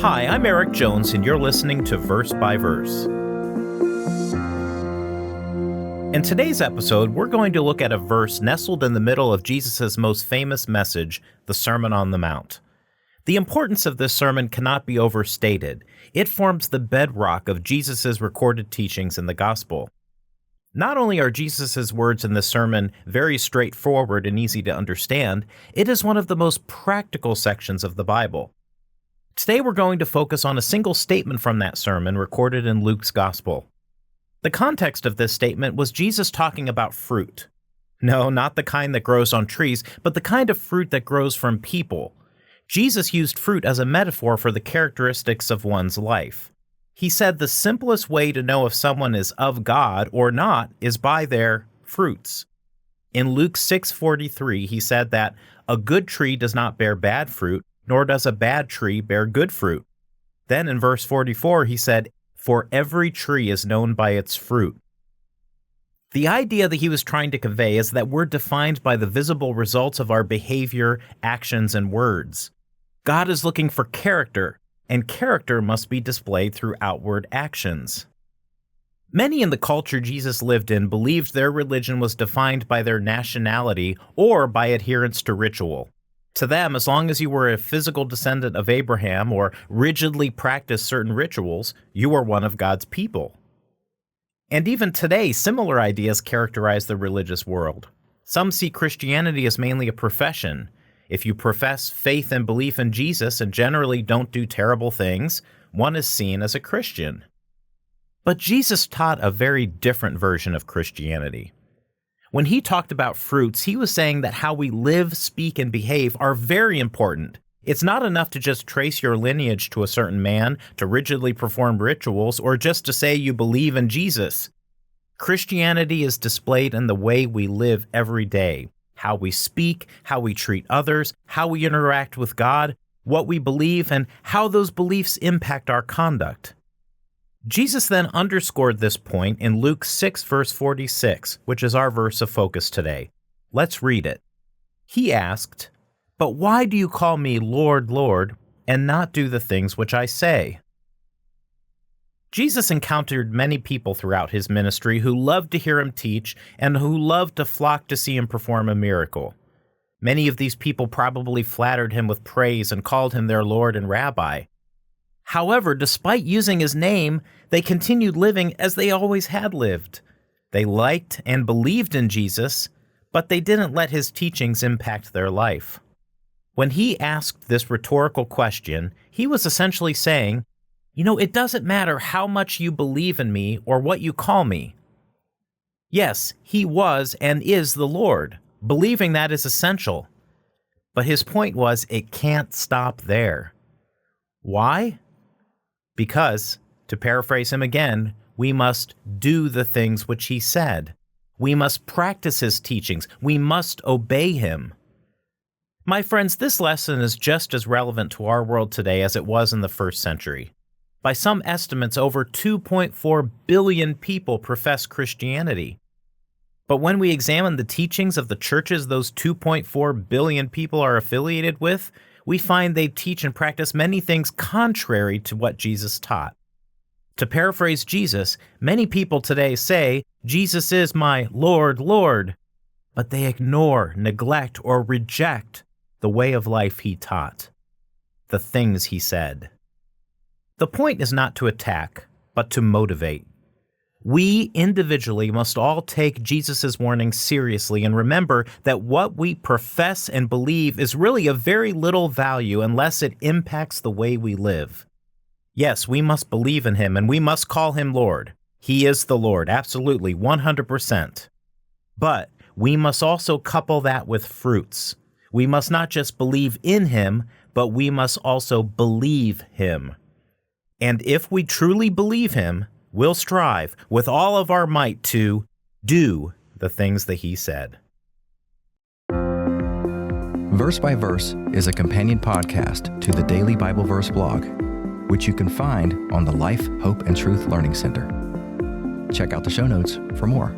Hi, I'm Erik Jones, and you're listening to Verse by Verse. In today's episode, we're going to look at a verse nestled in the middle of Jesus' most famous message, the Sermon on the Mount. The importance of this sermon cannot be overstated. It forms the bedrock of Jesus' recorded teachings in the Gospel. Not only are Jesus' words in this sermon very straightforward and easy to understand, it is one of the most practical sections of the Bible. Today we're going to focus on a single statement from that sermon recorded in Luke's Gospel. The context of this statement was Jesus talking about fruit. No, not the kind that grows on trees, but the kind of fruit that grows from people. Jesus used fruit as a metaphor for the characteristics of one's life. He said the simplest way to know if someone is of God or not is by their fruits. In Luke 6:43, he said that a good tree does not bear bad fruit, nor does a bad tree bear good fruit. Then in verse 44, he said, "For every tree is known by its fruit." The idea that he was trying to convey is that we're defined by the visible results of our behavior, actions, and words. God is looking for character, and character must be displayed through outward actions. Many in the culture Jesus lived in believed their religion was defined by their nationality or by adherence to ritual. To them, as long as you were a physical descendant of Abraham or rigidly practiced certain rituals, you were one of God's people. And even today, similar ideas characterize the religious world. Some see Christianity as mainly a profession. If you profess faith and belief in Jesus and generally don't do terrible things, one is seen as a Christian. But Jesus taught a very different version of Christianity. When he talked about fruits, he was saying that how we live, speak, and behave are very important. It's not enough to just trace your lineage to a certain man, to rigidly perform rituals, or just to say you believe in Jesus. Christianity is displayed in the way we live every day, how we speak, how we treat others, how we interact with God, what we believe, and how those beliefs impact our conduct. Jesus then underscored this point in Luke 6, verse 46, which is our verse of focus today. Let's read it. He asked, "But why do you call me Lord, Lord, and not do the things which I say?" Jesus encountered many people throughout his ministry who loved to hear him teach and who loved to flock to see him perform a miracle. Many of these people probably flattered him with praise and called him their Lord and Rabbi. However, despite using his name, they continued living as they always had lived. They liked and believed in Jesus, but they didn't let his teachings impact their life. When he asked this rhetorical question, he was essentially saying, it doesn't matter how much you believe in me or what you call me. Yes, he was and is the Lord. Believing that is essential. But his point was it can't stop there. Why? Because, to paraphrase him again, we must do the things which he said. We must practice his teachings. We must obey him. My friends, this lesson is just as relevant to our world today as it was in the first century. By some estimates, over 2.4 billion people profess Christianity. But when we examine the teachings of the churches those 2.4 billion people are affiliated with, we find they teach and practice many things contrary to what Jesus taught. To paraphrase Jesus, many people today say, "Jesus is my Lord, Lord," but they ignore, neglect, or reject the way of life he taught, the things he said. The point is not to attack, but to motivate. We individually must all take Jesus' warning seriously and remember that what we profess and believe is really of very little value unless it impacts the way we live. Yes, we must believe in him and we must call him Lord. He is the Lord, absolutely, 100%. But we must also couple that with fruits. We must not just believe in him, but we must also believe him. And if we truly believe him, we'll strive with all of our might to do the things that he said. Verse by Verse is a companion podcast to the Daily Bible Verse blog, which you can find on the Life, Hope, and Truth Learning Center. Check out the show notes for more.